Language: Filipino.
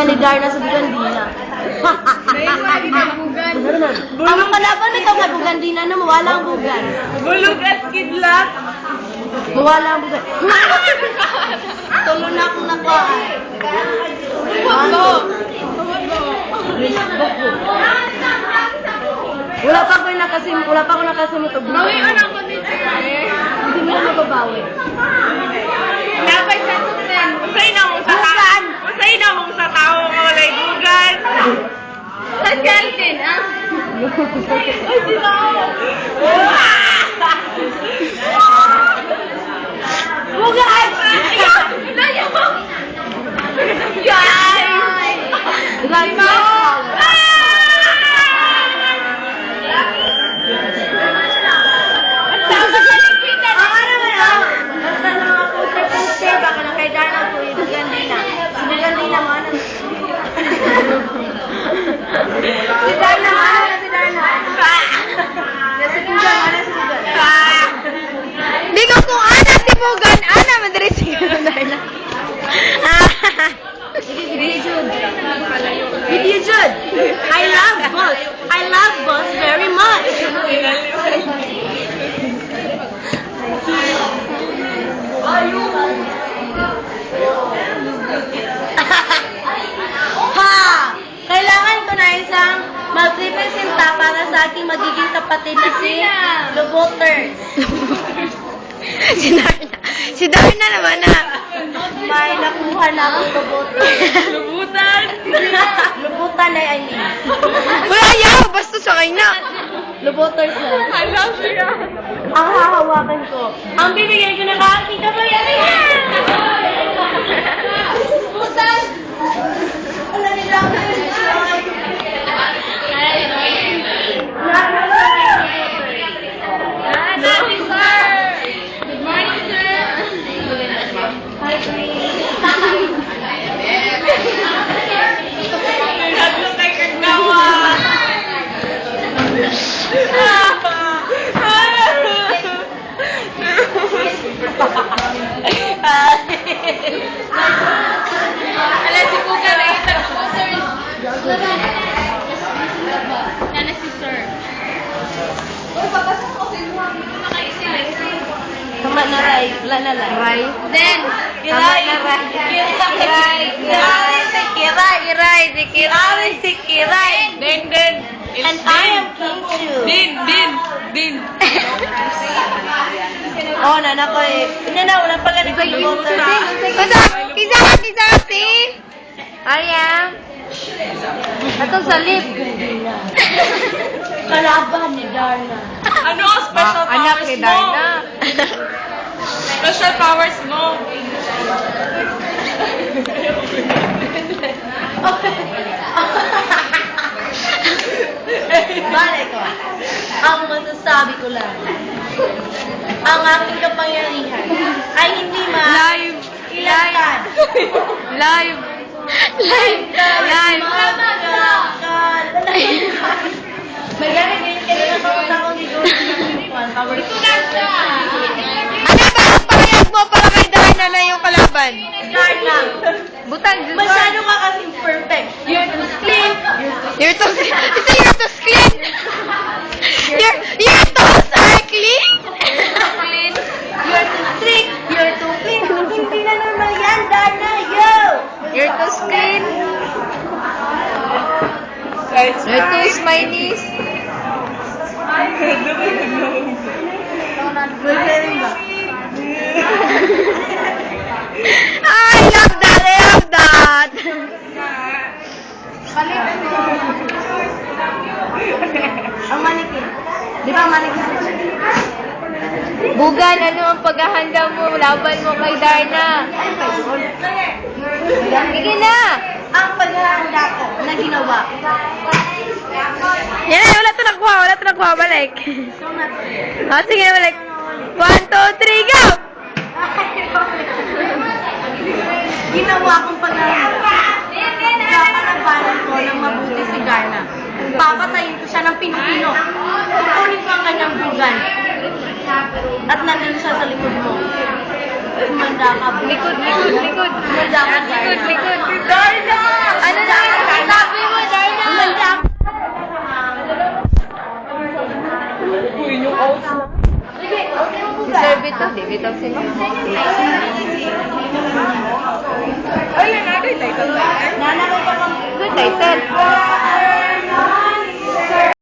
ni Darna sa Bugandina. Ang kalaban nito nga Bugandina na mawala ang bugan. Bulog at kidlat. Mawala ang bugan. Tulo na akong nakuhaan. Wala pa ako nakasimot. Bawi ko na ako dito. Hindi mo na mababawi. Napay sa susan. Usay na mong sa tao. Usay na mong sa tao nga walay bugan. Sa skeleton, ha? Ay, sila ako. Bugan! Layo! Guys! Bugan mo! Di ko kung ana si Bugan, ana madiri si Darna. Video Jude! I love Buzz very much! Ha! Kailangan ko na isang magpipresinta para sa aking magiging kapatid na si Loboters. Si Darna naman na. May nakuha na akong Loboters. Lubutan! Lubutan ay I mean. Wala yaw, basta sa kanya. Loboters lang. I love you. Ang hahawakan ko. Ang bibigyan ko na aking kabayanihan! Butan! Wala nila ako. Good morning, sir. Tatlo kay Kagnawa. Ala, si Bugan ay tag-sponsors. Yan na si sir. Tama na Ray. Wala na lang. Ray. Then, Kiray. Kiray. Kiray. Kiray. Then. And I am King Chu. Din. Oh, nana ko eh. Hindi na, wala pa ganito. Kisa si. Arya. Atong salib. Kalaban ni Darna. Ano ang special Anak powers ni mo? Darna. Special powers mo. Bale ko. Ang masasabi ko lang. Ang aking kapangyarihan ay hindi Live. ilantad. Live. May gamit din kayo na sa akong dito. Ano ba ang pahayag mo para kay Darna na yung kalaban? Darna, Butang. masyado ka kasing perfect. You're too clean. You're too clean. You're too clean. Your toes are clean. You're too strict. You're too clean. Hindi na normal yan, Darna. Yo! You're too clean. You're too smileys. I love that. Ang manikin. Di ba ang manikin? Bugan, ano ang paghahanda mo? Laban mo kay Darna. Sige na. Ang paghahanda ko na ginawa. Yan ay, wala to nakuha. Balik. Sige na, balik. 1, 2, 3, go! Ginawa kong paghahanda. Kakalabanan ko ng mabuti si Darna. Papatayin ko siya ng Pilipino. Kukunin ko ang kanyang bugan. At nandun siya sa likod mo. Kumanda ka. Likod. Kumanda ka, Darna. Likod. Darna! Ano Deserve ito. Deserve si Ma'am. Ay, nanagay tayo. Nanakay ka pang Good title.